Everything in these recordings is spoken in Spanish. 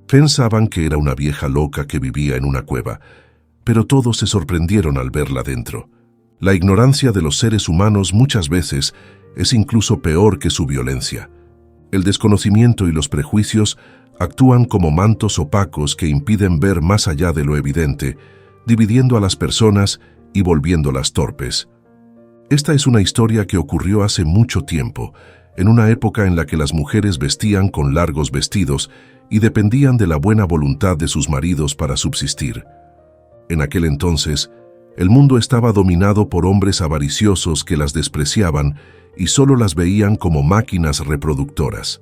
Pensaban que era una vieja loca que vivía en una cueva, pero todos se sorprendieron al verla dentro. La ignorancia de los seres humanos muchas veces es incluso peor que su violencia. El desconocimiento y los prejuicios actúan como mantos opacos que impiden ver más allá de lo evidente, dividiendo a las personas y volviéndolas torpes. Esta es una historia que ocurrió hace mucho tiempo, en una época en la que las mujeres vestían con largos vestidos y dependían de la buena voluntad de sus maridos para subsistir. En aquel entonces, el mundo estaba dominado por hombres avariciosos que las despreciaban y solo las veían como máquinas reproductoras.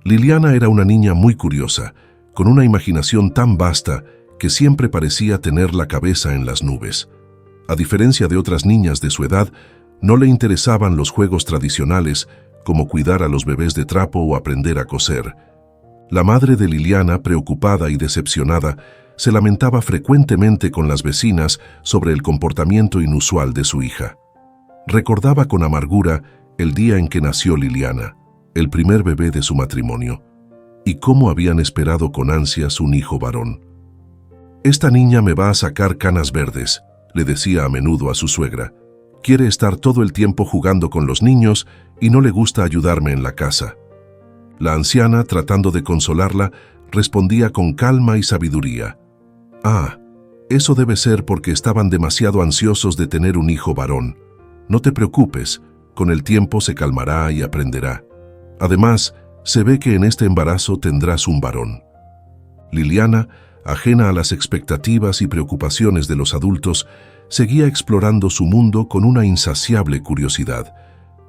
Liliana era una niña muy curiosa, con una imaginación tan vasta que siempre parecía tener la cabeza en las nubes. A diferencia de otras niñas de su edad, no le interesaban los juegos tradicionales como cuidar a los bebés de trapo o aprender a coser. La madre de Liliana, preocupada y decepcionada, se lamentaba frecuentemente con las vecinas sobre el comportamiento inusual de su hija. Recordaba con amargura el día en que nació Liliana, el primer bebé de su matrimonio, y cómo habían esperado con ansias un hijo varón. «Esta niña me va a sacar canas verdes», le decía a menudo a su suegra. «Quiere estar todo el tiempo jugando con los niños y no le gusta ayudarme en la casa». La anciana, tratando de consolarla, respondía con calma y sabiduría. «Ah, eso debe ser porque estaban demasiado ansiosos de tener un hijo varón. No te preocupes, con el tiempo se calmará y aprenderá. Además, se ve que en este embarazo tendrás un varón». Liliana, ajena a las expectativas y preocupaciones de los adultos, seguía explorando su mundo con una insaciable curiosidad.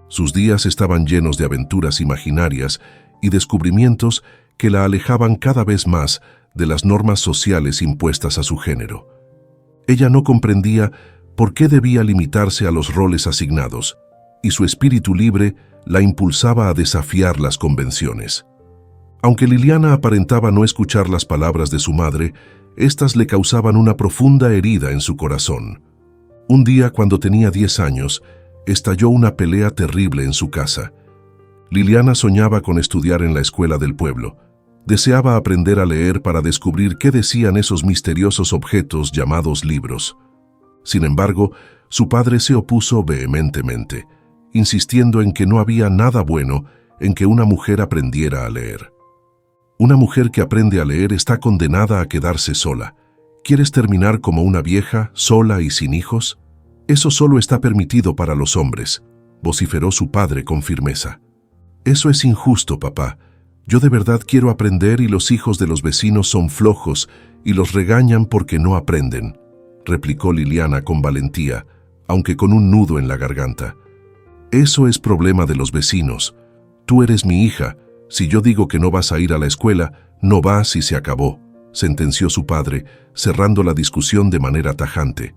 Sus días estaban llenos de aventuras imaginarias y descubrimientos que la alejaban cada vez más de las normas sociales impuestas a su género. Ella no comprendía por qué debía limitarse a los roles asignados, y su espíritu libre la impulsaba a desafiar las convenciones. Aunque Liliana aparentaba no escuchar las palabras de su madre, éstas le causaban una profunda herida en su corazón. Un día, cuando tenía 10 años, estalló una pelea terrible en su casa. Liliana soñaba con estudiar en la escuela del pueblo. Deseaba aprender a leer para descubrir qué decían esos misteriosos objetos llamados libros. Sin embargo, su padre se opuso vehementemente, insistiendo en que no había nada bueno en que una mujer aprendiera a leer. Una mujer que aprende a leer está condenada a quedarse sola. ¿Quieres terminar como una vieja, sola y sin hijos? Eso solo está permitido para los hombres, vociferó su padre con firmeza. Eso es injusto, papá. Yo de verdad quiero aprender y los hijos de los vecinos son flojos y los regañan porque no aprenden, replicó Liliana con valentía, aunque con un nudo en la garganta. Eso es problema de los vecinos. Tú eres mi hija. Si yo digo que no vas a ir a la escuela, no vas y se acabó, sentenció su padre, cerrando la discusión de manera tajante.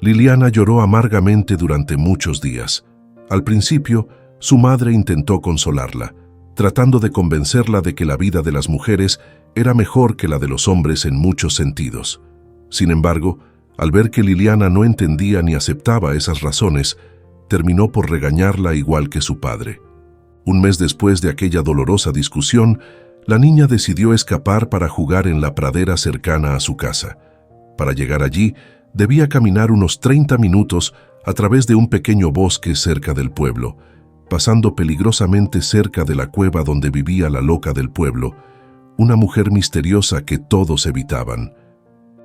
Liliana lloró amargamente durante muchos días. Al principio, su madre intentó consolarla, tratando de convencerla de que la vida de las mujeres era mejor que la de los hombres en muchos sentidos. Sin embargo, al ver que Liliana no entendía ni aceptaba esas razones, terminó por regañarla igual que su padre. Un mes después de aquella dolorosa discusión, la niña decidió escapar para jugar en la pradera cercana a su casa. Para llegar allí, debía caminar unos 30 minutos a través de un pequeño bosque cerca del pueblo, pasando peligrosamente cerca de la cueva donde vivía la loca del pueblo, una mujer misteriosa que todos evitaban.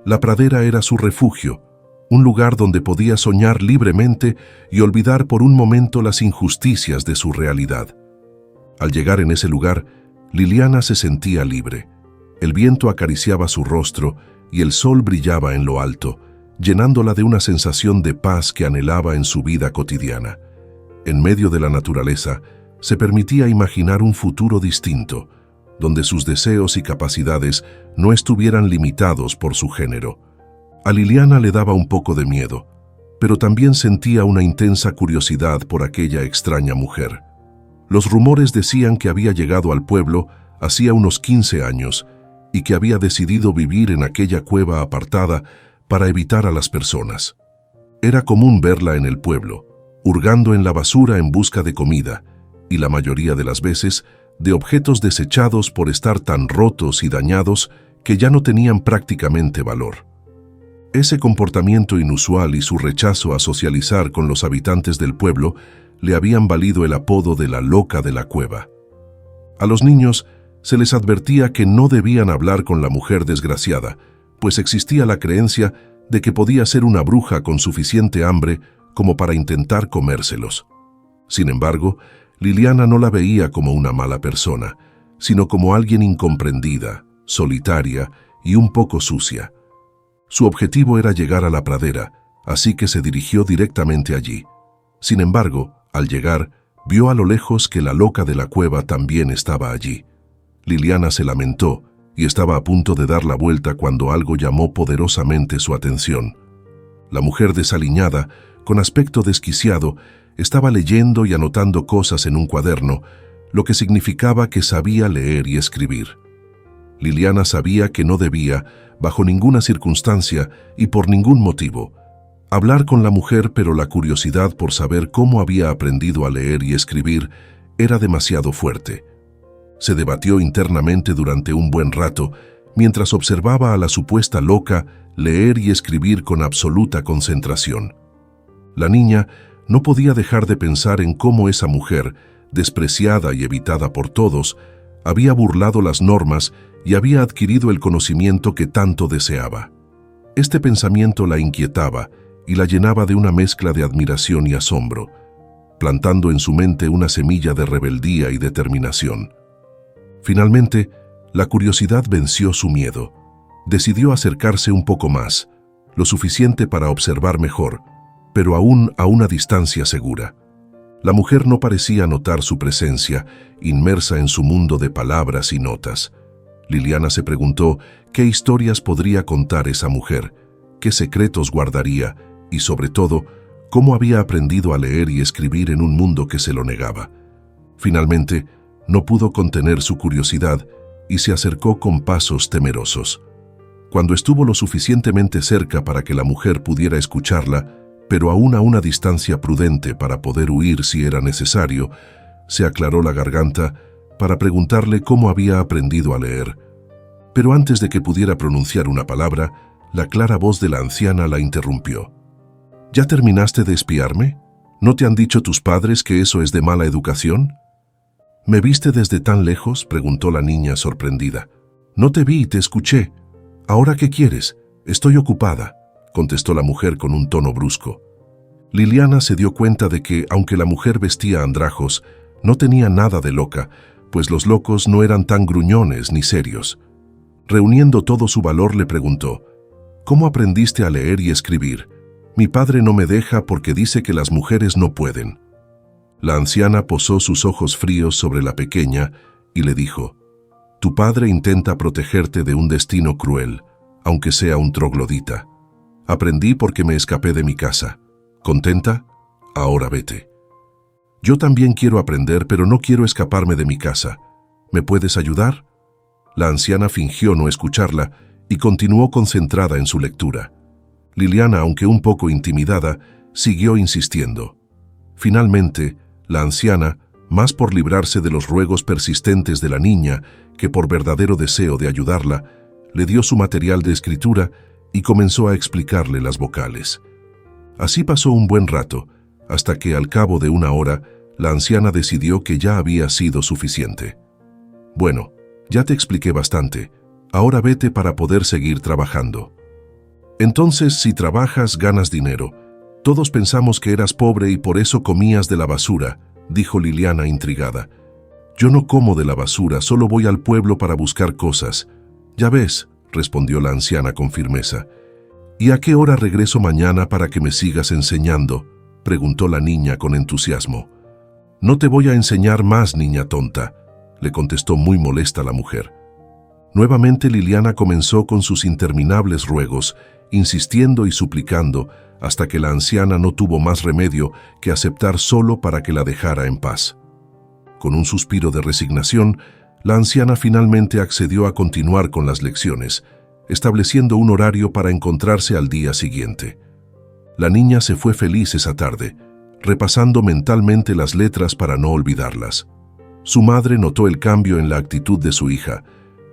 La pradera era su refugio, un lugar donde podía soñar libremente y olvidar por un momento las injusticias de su realidad. Al llegar en ese lugar, Liliana se sentía libre. El viento acariciaba su rostro y el sol brillaba en lo alto, llenándola de una sensación de paz que anhelaba en su vida cotidiana. En medio de la naturaleza, se permitía imaginar un futuro distinto, donde sus deseos y capacidades no estuvieran limitados por su género. A Liliana le daba un poco de miedo, pero también sentía una intensa curiosidad por aquella extraña mujer. Los rumores decían que había llegado al pueblo hacía unos 15 años y que había decidido vivir en aquella cueva apartada para evitar a las personas. Era común verla en el pueblo, hurgando en la basura en busca de comida, y la mayoría de las veces de objetos desechados por estar tan rotos y dañados que ya no tenían prácticamente valor. Ese comportamiento inusual y su rechazo a socializar con los habitantes del pueblo le habían valido el apodo de la loca de la cueva. A los niños se les advertía que no debían hablar con la mujer desgraciada, pues existía la creencia de que podía ser una bruja con suficiente hambre como para intentar comérselos. Sin embargo, Liliana no la veía como una mala persona, sino como alguien incomprendida, solitaria y un poco sucia. Su objetivo era llegar a la pradera, así que se dirigió directamente allí. Sin embargo, al llegar, vio a lo lejos que la loca de la cueva también estaba allí. Liliana se lamentó y estaba a punto de dar la vuelta cuando algo llamó poderosamente su atención. La mujer desaliñada, con aspecto desquiciado, estaba leyendo y anotando cosas en un cuaderno, lo que significaba que sabía leer y escribir. Liliana sabía que no debía, bajo ninguna circunstancia y por ningún motivo, hablar con la mujer, pero la curiosidad por saber cómo había aprendido a leer y escribir era demasiado fuerte. Se debatió internamente durante un buen rato, mientras observaba a la supuesta loca leer y escribir con absoluta concentración. La niña no podía dejar de pensar en cómo esa mujer, despreciada y evitada por todos, había burlado las normas y había adquirido el conocimiento que tanto deseaba. Este pensamiento la inquietaba y la llenaba de una mezcla de admiración y asombro, plantando en su mente una semilla de rebeldía y determinación. Finalmente, la curiosidad venció su miedo. Decidió acercarse un poco más, lo suficiente para observar mejor, pero aún a una distancia segura. La mujer no parecía notar su presencia, inmersa en su mundo de palabras y notas. Liliana se preguntó qué historias podría contar esa mujer, qué secretos guardaría y, sobre todo, cómo había aprendido a leer y escribir en un mundo que se lo negaba. Finalmente, no pudo contener su curiosidad y se acercó con pasos temerosos. Cuando estuvo lo suficientemente cerca para que la mujer pudiera escucharla, pero aún a una distancia prudente para poder huir si era necesario, se aclaró la garganta para preguntarle cómo había aprendido a leer. Pero antes de que pudiera pronunciar una palabra, la clara voz de la anciana la interrumpió. ¿Ya terminaste de espiarme? ¿No te han dicho tus padres que eso es de mala educación? ¿Me viste desde tan lejos?, preguntó la niña sorprendida. No te vi y te escuché. ¿Ahora qué quieres? Estoy ocupada, contestó la mujer con un tono brusco. Liliana se dio cuenta de que, aunque la mujer vestía andrajos, no tenía nada de loca, pues los locos no eran tan gruñones ni serios. Reuniendo todo su valor, le preguntó, ¿cómo aprendiste a leer y escribir? Mi padre no me deja porque dice que las mujeres no pueden. La anciana posó sus ojos fríos sobre la pequeña y le dijo, tu padre intenta protegerte de un destino cruel, aunque sea un troglodita. Aprendí porque me escapé de mi casa. ¿Contenta? Ahora vete. Yo también quiero aprender, pero no quiero escaparme de mi casa. ¿Me puedes ayudar? La anciana fingió no escucharla y continuó concentrada en su lectura. Liliana, aunque un poco intimidada, siguió insistiendo. Finalmente, la anciana, más por librarse de los ruegos persistentes de la niña que por verdadero deseo de ayudarla, le dio su material de escritura y comenzó a explicarle las vocales. Así pasó un buen rato, hasta que al cabo de una hora, la anciana decidió que ya había sido suficiente. Bueno, ya te expliqué bastante, ahora vete para poder seguir trabajando. Entonces, si trabajas, ganas dinero. Todos pensamos que eras pobre y por eso comías de la basura, dijo Liliana intrigada. Yo no como de la basura, solo voy al pueblo para buscar cosas. Ya ves, respondió la anciana con firmeza. ¿Y a qué hora regreso mañana para que me sigas enseñando?, preguntó la niña con entusiasmo. No te voy a enseñar más, niña tonta, le contestó muy molesta la mujer. Nuevamente Liliana comenzó con sus interminables ruegos, insistiendo y suplicando, hasta que la anciana no tuvo más remedio que aceptar solo para que la dejara en paz. Con un suspiro de resignación, la anciana finalmente accedió a continuar con las lecciones, estableciendo un horario para encontrarse al día siguiente. La niña se fue feliz esa tarde, repasando mentalmente las letras para no olvidarlas. Su madre notó el cambio en la actitud de su hija,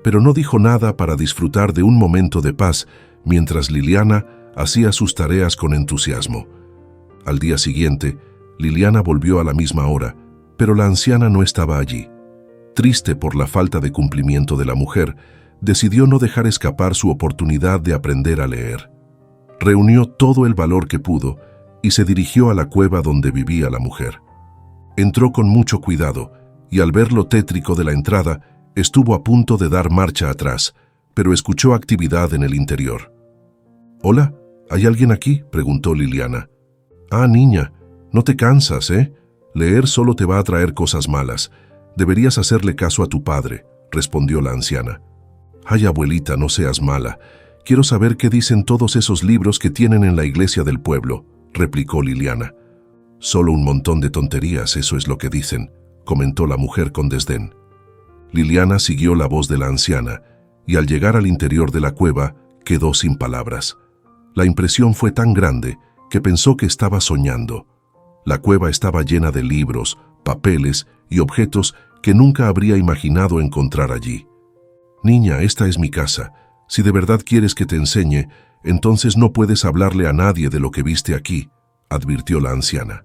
pero no dijo nada para disfrutar de un momento de paz mientras Liliana hacía sus tareas con entusiasmo. Al día siguiente, Liliana volvió a la misma hora, pero la anciana no estaba allí. Triste por la falta de cumplimiento de la mujer, decidió no dejar escapar su oportunidad de aprender a leer. Reunió todo el valor que pudo y se dirigió a la cueva donde vivía la mujer. Entró con mucho cuidado y al ver lo tétrico de la entrada, estuvo a punto de dar marcha atrás, pero escuchó actividad en el interior. «Hola, ¿hay alguien aquí?», preguntó Liliana. «Ah, niña, no te cansas, ¿eh? Leer solo te va a traer cosas malas. Deberías hacerle caso a tu padre», respondió la anciana. «Ay, abuelita, no seas mala. Quiero saber qué dicen todos esos libros que tienen en la iglesia del pueblo», replicó Liliana. «Solo un montón de tonterías, eso es lo que dicen», comentó la mujer con desdén. Liliana siguió la voz de la anciana y al llegar al interior de la cueva quedó sin palabras. La impresión fue tan grande que pensó que estaba soñando. La cueva estaba llena de libros, papeles y objetos que nunca habría imaginado encontrar allí. «Niña, esta es mi casa. Si de verdad quieres que te enseñe, entonces no puedes hablarle a nadie de lo que viste aquí», advirtió la anciana.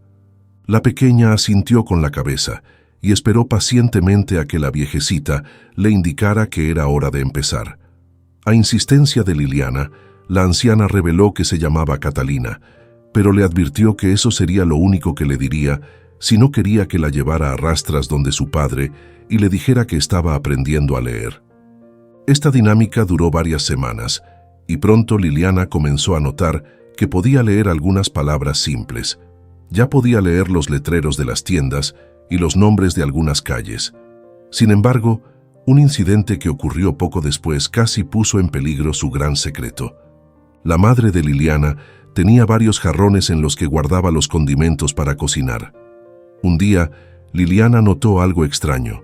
La pequeña asintió con la cabeza y esperó pacientemente a que la viejecita le indicara que era hora de empezar. A insistencia de Liliana, la anciana reveló que se llamaba Catalina, pero le advirtió que eso sería lo único que le diría si no quería que la llevara a rastras donde su padre y le dijera que estaba aprendiendo a leer. Esta dinámica duró varias semanas y pronto Liliana comenzó a notar que podía leer algunas palabras simples. Ya podía leer los letreros de las tiendas y los nombres de algunas calles. Sin embargo, un incidente que ocurrió poco después casi puso en peligro su gran secreto. La madre de Liliana tenía varios jarrones en los que guardaba los condimentos para cocinar. Un día, Liliana notó algo extraño.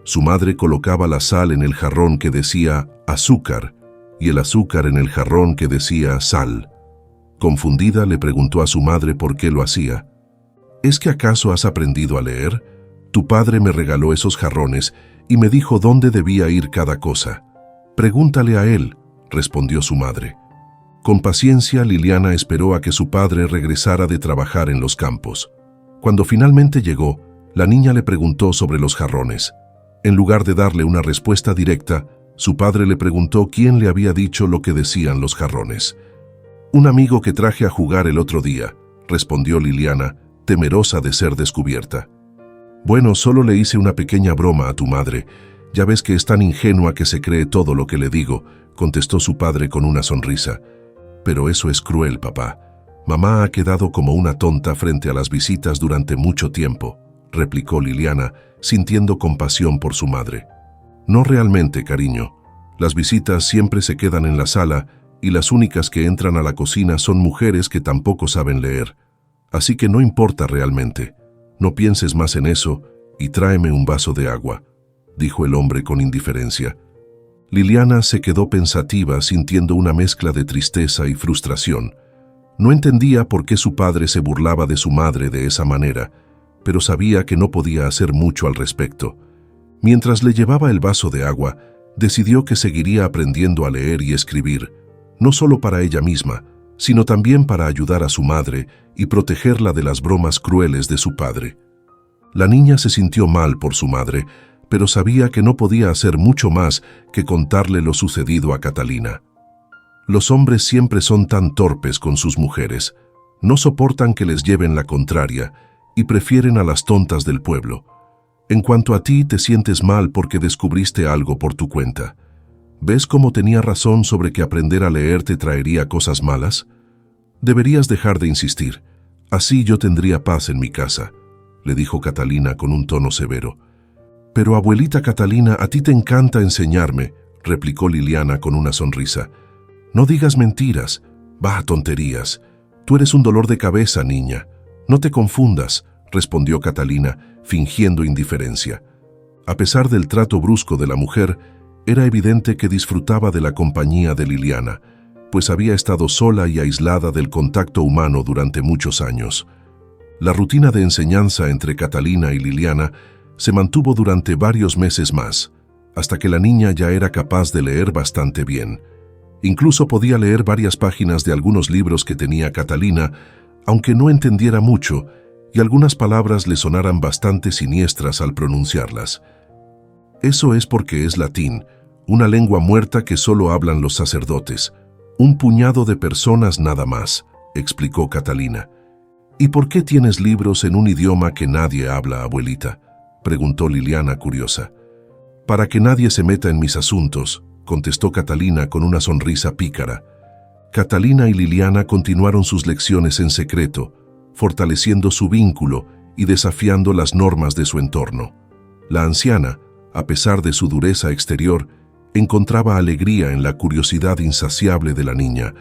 Su madre colocaba la sal en el jarrón que decía azúcar y el azúcar en el jarrón que decía sal. Confundida, le preguntó a su madre por qué lo hacía. «¿Es que acaso has aprendido a leer? Tu padre me regaló esos jarrones y me dijo dónde debía ir cada cosa. Pregúntale a él», respondió su madre. Con paciencia, Liliana esperó a que su padre regresara de trabajar en los campos. Cuando finalmente llegó, la niña le preguntó sobre los jarrones. En lugar de darle una respuesta directa, su padre le preguntó quién le había dicho lo que decían los jarrones. «Un amigo que traje a jugar el otro día», respondió Liliana, temerosa de ser descubierta. «Bueno, solo le hice una pequeña broma a tu madre. Ya ves que es tan ingenua que se cree todo lo que le digo», contestó su padre con una sonrisa. «Pero eso es cruel, papá. Mamá ha quedado como una tonta frente a las visitas durante mucho tiempo», replicó Liliana, sintiendo compasión por su madre. «No realmente, cariño. Las visitas siempre se quedan en la sala y las únicas que entran a la cocina son mujeres que tampoco saben leer. Así que no importa realmente. No pienses más en eso y tráeme un vaso de agua», dijo el hombre con indiferencia. Liliana se quedó pensativa, sintiendo una mezcla de tristeza y frustración. No entendía por qué su padre se burlaba de su madre de esa manera, pero sabía que no podía hacer mucho al respecto. Mientras le llevaba el vaso de agua, decidió que seguiría aprendiendo a leer y escribir, no solo para ella misma, sino también para ayudar a su madre y protegerla de las bromas crueles de su padre. La niña se sintió mal por su madre, pero sabía que no podía hacer mucho más que contarle lo sucedido a Catalina. Los hombres siempre son tan torpes con sus mujeres, no soportan que les lleven la contraria y prefieren a las tontas del pueblo. En cuanto a ti, te sientes mal porque descubriste algo por tu cuenta. ¿Ves cómo tenía razón sobre que aprender a leer te traería cosas malas? Deberías dejar de insistir. Así yo tendría paz en mi casa», le dijo Catalina con un tono severo. «Pero abuelita Catalina, a ti te encanta enseñarme», replicó Liliana con una sonrisa. «No digas mentiras. Bah, tonterías. Tú eres un dolor de cabeza, niña. No te confundas», respondió Catalina, fingiendo indiferencia. A pesar del trato brusco de la mujer, era evidente que disfrutaba de la compañía de Liliana, pues había estado sola y aislada del contacto humano durante muchos años. La rutina de enseñanza entre Catalina y Liliana se mantuvo durante varios meses más, hasta que la niña ya era capaz de leer bastante bien. Incluso podía leer varias páginas de algunos libros que tenía Catalina, aunque no entendiera mucho, y algunas palabras le sonaran bastante siniestras al pronunciarlas. Eso es porque es latín, una lengua muerta que solo hablan los sacerdotes. Un puñado de personas nada más, explicó Catalina. ¿Y por qué tienes libros en un idioma que nadie habla, abuelita?, preguntó Liliana curiosa. Para que nadie se meta en mis asuntos, contestó Catalina con una sonrisa pícara. Catalina y Liliana continuaron sus lecciones en secreto, fortaleciendo su vínculo y desafiando las normas de su entorno. La anciana, a pesar de su dureza exterior, encontraba alegría en la curiosidad insaciable de la niña,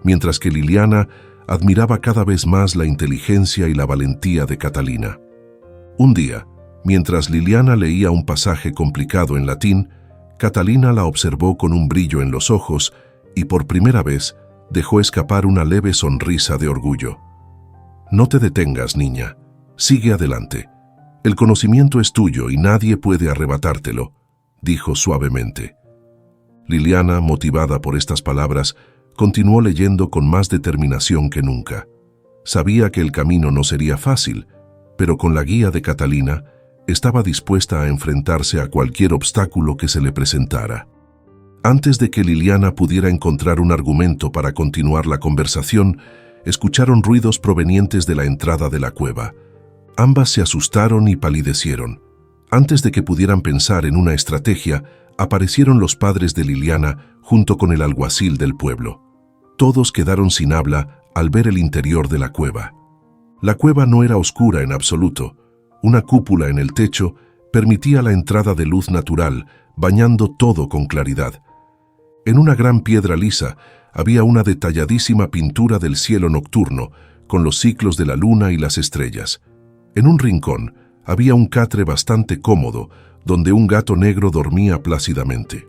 mientras que Liliana admiraba cada vez más la inteligencia y la valentía de Catalina. Un día, mientras Liliana leía un pasaje complicado en latín, Catalina la observó con un brillo en los ojos y por primera vez dejó escapar una leve sonrisa de orgullo. No te detengas, niña. Sigue adelante. El conocimiento es tuyo y nadie puede arrebatártelo, dijo suavemente. Liliana, motivada por estas palabras, continuó leyendo con más determinación que nunca. Sabía que el camino no sería fácil, pero con la guía de Catalina, estaba dispuesta a enfrentarse a cualquier obstáculo que se le presentara. Antes de que Liliana pudiera encontrar un argumento para continuar la conversación, escucharon ruidos provenientes de la entrada de la cueva. Ambas se asustaron y palidecieron. Antes de que pudieran pensar en una estrategia, aparecieron los padres de Liliana junto con el alguacil del pueblo. Todos quedaron sin habla al ver el interior de la cueva. La cueva no era oscura en absoluto. Una cúpula en el techo permitía la entrada de luz natural, bañando todo con claridad. En una gran piedra lisa había una detalladísima pintura del cielo nocturno, con los ciclos de la luna y las estrellas. En un rincón había un catre bastante cómodo, donde un gato negro dormía plácidamente.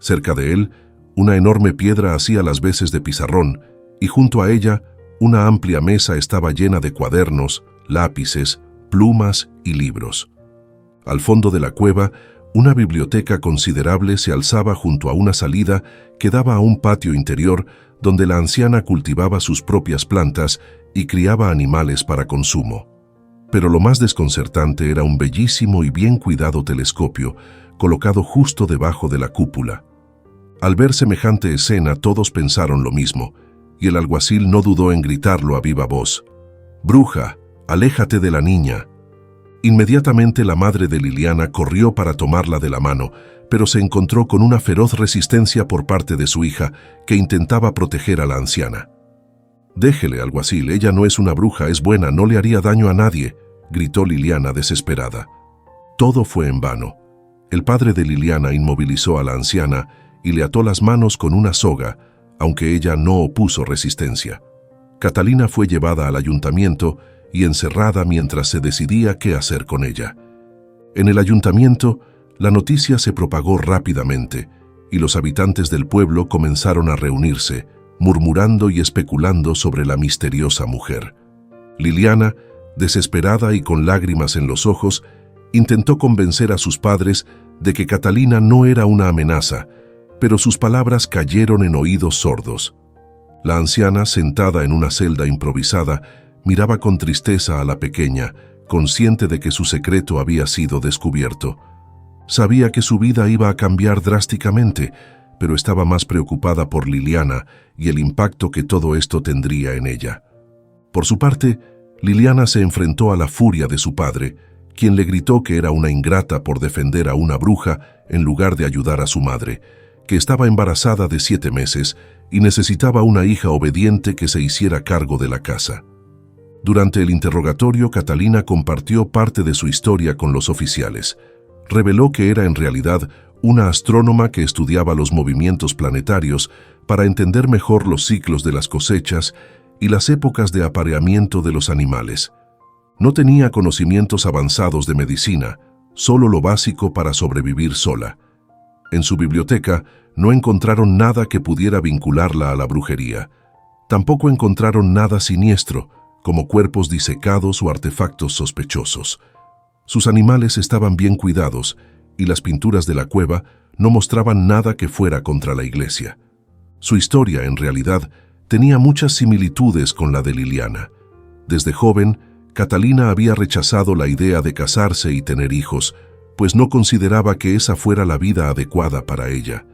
Cerca de él, una enorme piedra hacía las veces de pizarrón, y junto a ella, una amplia mesa estaba llena de cuadernos, lápices, plumas y libros. Al fondo de la cueva, una biblioteca considerable se alzaba junto a una salida que daba a un patio interior donde la anciana cultivaba sus propias plantas y criaba animales para consumo. Pero lo más desconcertante era un bellísimo y bien cuidado telescopio colocado justo debajo de la cúpula. Al ver semejante escena todos pensaron lo mismo, y el alguacil no dudó en gritarlo a viva voz. «¡Bruja! ¡Aléjate de la niña!». Inmediatamente la madre de Liliana corrió para tomarla de la mano, pero se encontró con una feroz resistencia por parte de su hija, que intentaba proteger a la anciana. «Déjele, alguacil, ella no es una bruja, es buena, no le haría daño a nadie», gritó Liliana desesperada. Todo fue en vano. El padre de Liliana inmovilizó a la anciana y le ató las manos con una soga, aunque ella no opuso resistencia. Catalina fue llevada al ayuntamiento y encerrada mientras se decidía qué hacer con ella. En el ayuntamiento, la noticia se propagó rápidamente y los habitantes del pueblo comenzaron a reunirse, murmurando y especulando sobre la misteriosa mujer. Liliana, desesperada y con lágrimas en los ojos, intentó convencer a sus padres de que Catalina no era una amenaza, pero sus palabras cayeron en oídos sordos. La anciana, sentada en una celda improvisada, miraba con tristeza a la pequeña, consciente de que su secreto había sido descubierto. Sabía que su vida iba a cambiar drásticamente, pero estaba más preocupada por Liliana y el impacto que todo esto tendría en ella. Por su parte, Liliana se enfrentó a la furia de su padre, quien le gritó que era una ingrata por defender a una bruja en lugar de ayudar a su madre, que estaba embarazada de 7 meses y necesitaba una hija obediente que se hiciera cargo de la casa. Durante el interrogatorio, Catalina compartió parte de su historia con los oficiales. Reveló que era en realidad una astrónoma que estudiaba los movimientos planetarios para entender mejor los ciclos de las cosechas y las épocas de apareamiento de los animales. No tenía conocimientos avanzados de medicina, solo lo básico para sobrevivir sola. En su biblioteca no encontraron nada que pudiera vincularla a la brujería. Tampoco encontraron nada siniestro, como cuerpos disecados o artefactos sospechosos. Sus animales estaban bien cuidados y las pinturas de la cueva no mostraban nada que fuera contra la iglesia. Su historia, en realidad, tenía muchas similitudes con la de Liliana. Desde joven, Catalina había rechazado la idea de casarse y tener hijos, pues no consideraba que esa fuera la vida adecuada para ella.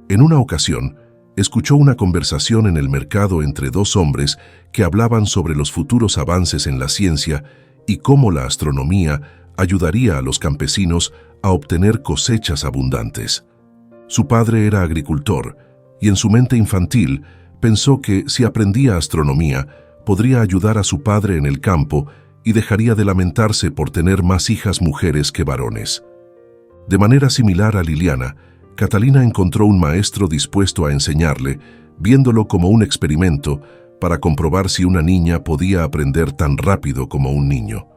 En una ocasión, escuchó una conversación en el mercado entre dos hombres que hablaban sobre los futuros avances en la ciencia y cómo la astronomía ayudaría a los campesinos a obtener cosechas abundantes. Su padre era agricultor y en su mente infantil pensó que si aprendía astronomía podría ayudar a su padre en el campo y dejaría de lamentarse por tener más hijas mujeres que varones. De manera similar a Liliana, Catalina encontró un maestro dispuesto a enseñarle, viéndolo como un experimento para comprobar si una niña podía aprender tan rápido como un niño.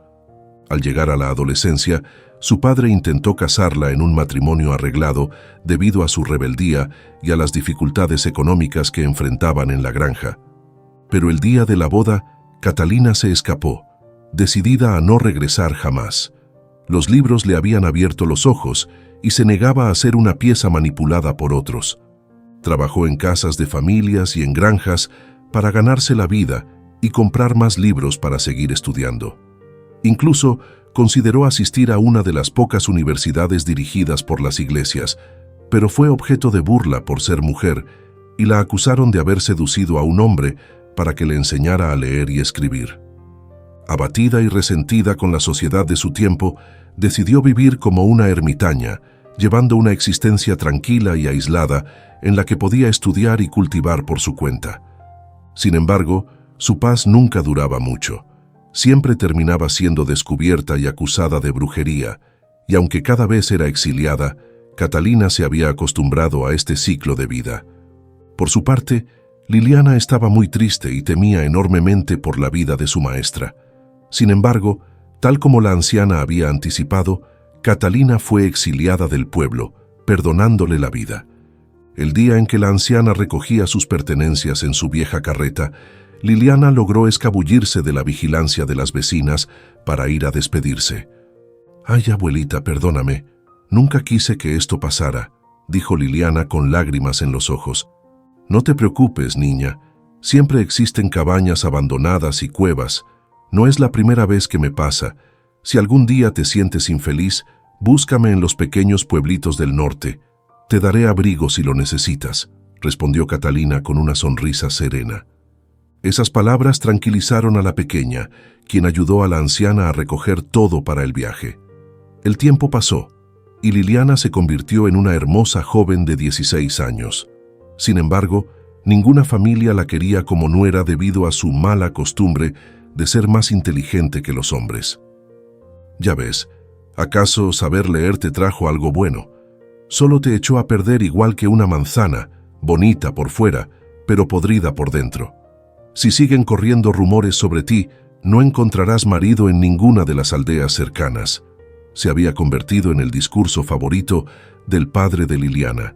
Al llegar a la adolescencia, su padre intentó casarla en un matrimonio arreglado debido a su rebeldía y a las dificultades económicas que enfrentaban en la granja. Pero el día de la boda, Catalina se escapó, decidida a no regresar jamás. Los libros le habían abierto los ojos y se negaba a ser una pieza manipulada por otros. Trabajó en casas de familias y en granjas para ganarse la vida y comprar más libros para seguir estudiando. Incluso consideró asistir a una de las pocas universidades dirigidas por las iglesias, pero fue objeto de burla por ser mujer y la acusaron de haber seducido a un hombre para que le enseñara a leer y escribir. Abatida y resentida con la sociedad de su tiempo, decidió vivir como una ermitaña, llevando una existencia tranquila y aislada en la que podía estudiar y cultivar por su cuenta. Sin embargo, su paz nunca duraba mucho. Siempre terminaba siendo descubierta y acusada de brujería, y aunque cada vez era exiliada, Catalina se había acostumbrado a este ciclo de vida. Por su parte, Liliana estaba muy triste y temía enormemente por la vida de su maestra. Sin embargo, tal como la anciana había anticipado, Catalina fue exiliada del pueblo, perdonándole la vida. El día en que la anciana recogía sus pertenencias en su vieja carreta, Liliana logró escabullirse de la vigilancia de las vecinas para ir a despedirse. «Ay, abuelita, perdóname. Nunca quise que esto pasara», dijo Liliana con lágrimas en los ojos. «No te preocupes, niña. Siempre existen cabañas abandonadas y cuevas. No es la primera vez que me pasa. Si algún día te sientes infeliz, búscame en los pequeños pueblitos del norte. Te daré abrigo si lo necesitas», respondió Catalina con una sonrisa serena. Esas palabras tranquilizaron a la pequeña, quien ayudó a la anciana a recoger todo para el viaje. El tiempo pasó, y Liliana se convirtió en una hermosa joven de 16 años. Sin embargo, ninguna familia la quería como nuera debido a su mala costumbre de ser más inteligente que los hombres. «Ya ves, ¿acaso saber leer te trajo algo bueno? Solo te echó a perder igual que una manzana, bonita por fuera, pero podrida por dentro. Si siguen corriendo rumores sobre ti, no encontrarás marido en ninguna de las aldeas cercanas», se había convertido en el discurso favorito del padre de Liliana.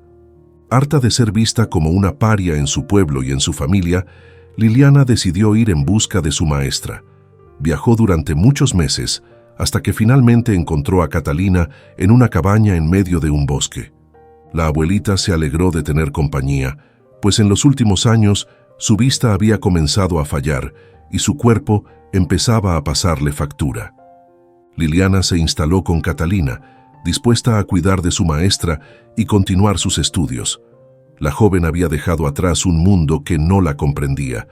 Harta de ser vista como una paria en su pueblo y en su familia, Liliana decidió ir en busca de su maestra. Viajó durante muchos meses, hasta que finalmente encontró a Catalina en una cabaña en medio de un bosque. La abuelita se alegró de tener compañía, pues en los últimos años su vista había comenzado a fallar y su cuerpo empezaba a pasarle factura. Liliana se instaló con Catalina, dispuesta a cuidar de su maestra y continuar sus estudios. La joven había dejado atrás un mundo que no la comprendía,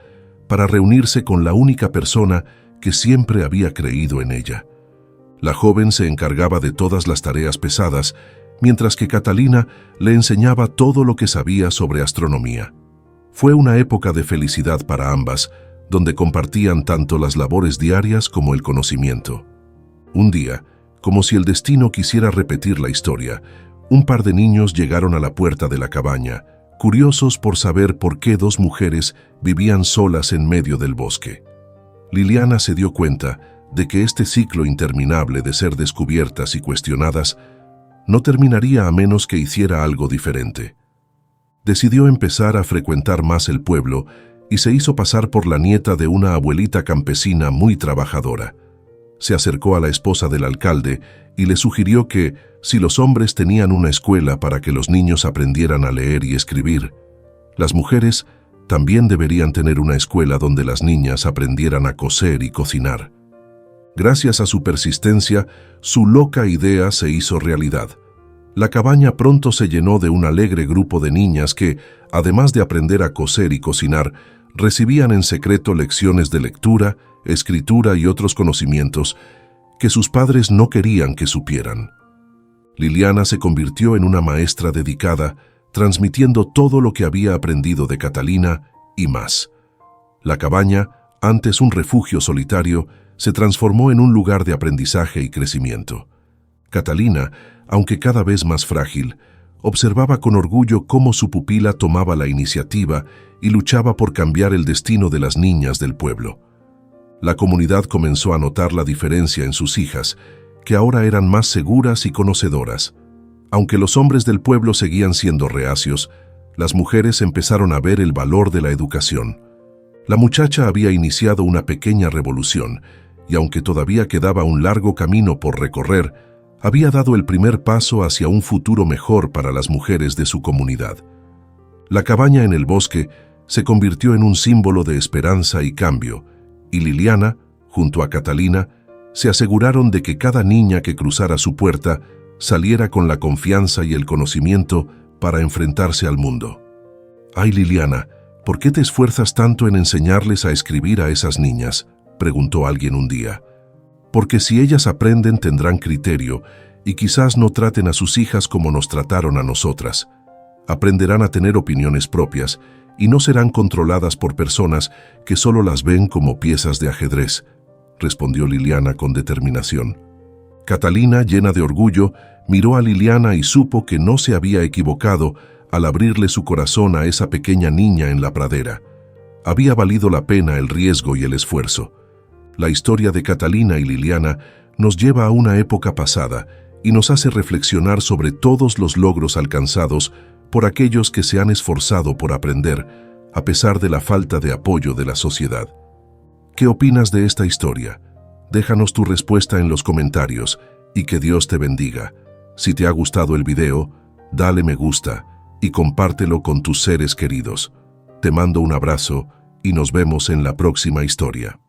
para reunirse con la única persona que siempre había creído en ella. La joven se encargaba de todas las tareas pesadas, mientras que Catalina le enseñaba todo lo que sabía sobre astronomía. Fue una época de felicidad para ambas, donde compartían tanto las labores diarias como el conocimiento. Un día, como si el destino quisiera repetir la historia, un par de niños llegaron a la puerta de la cabaña, curiosos por saber por qué dos mujeres vivían solas en medio del bosque. Liliana se dio cuenta de que este ciclo interminable de ser descubiertas y cuestionadas no terminaría a menos que hiciera algo diferente. Decidió empezar a frecuentar más el pueblo y se hizo pasar por la nieta de una abuelita campesina muy trabajadora. Se acercó a la esposa del alcalde y le sugirió que, si los hombres tenían una escuela para que los niños aprendieran a leer y escribir, las mujeres también deberían tener una escuela donde las niñas aprendieran a coser y cocinar. Gracias a su persistencia, su loca idea se hizo realidad. La cabaña pronto se llenó de un alegre grupo de niñas que, además de aprender a coser y cocinar, recibían en secreto lecciones de lectura, escritura y otros conocimientos que sus padres no querían que supieran. Liliana se convirtió en una maestra dedicada, transmitiendo todo lo que había aprendido de Catalina y más. La cabaña, antes un refugio solitario, se transformó en un lugar de aprendizaje y crecimiento. Catalina, aunque cada vez más frágil, observaba con orgullo cómo su pupila tomaba la iniciativa y luchaba por cambiar el destino de las niñas del pueblo. La comunidad comenzó a notar la diferencia en sus hijas, que ahora eran más seguras y conocedoras. Aunque los hombres del pueblo seguían siendo reacios, las mujeres empezaron a ver el valor de la educación. La muchacha había iniciado una pequeña revolución, y aunque todavía quedaba un largo camino por recorrer, había dado el primer paso hacia un futuro mejor para las mujeres de su comunidad. La cabaña en el bosque se convirtió en un símbolo de esperanza y cambio, y Liliana, junto a Catalina, se aseguraron de que cada niña que cruzara su puerta saliera con la confianza y el conocimiento para enfrentarse al mundo. «Ay, Liliana, ¿por qué te esfuerzas tanto en enseñarles a escribir a esas niñas?», preguntó alguien un día. «Porque si ellas aprenden tendrán criterio y quizás no traten a sus hijas como nos trataron a nosotras. Aprenderán a tener opiniones propias y no serán controladas por personas que solo las ven como piezas de ajedrez», respondió Liliana con determinación. Catalina, llena de orgullo, miró a Liliana y supo que no se había equivocado al abrirle su corazón a esa pequeña niña en la pradera. Había valido la pena el riesgo y el esfuerzo. La historia de Catalina y Liliana nos lleva a una época pasada y nos hace reflexionar sobre todos los logros alcanzados por aquellos que se han esforzado por aprender, a pesar de la falta de apoyo de la sociedad. ¿Qué opinas de esta historia? Déjanos tu respuesta en los comentarios y que Dios te bendiga. Si te ha gustado el video, dale me gusta y compártelo con tus seres queridos. Te mando un abrazo y nos vemos en la próxima historia.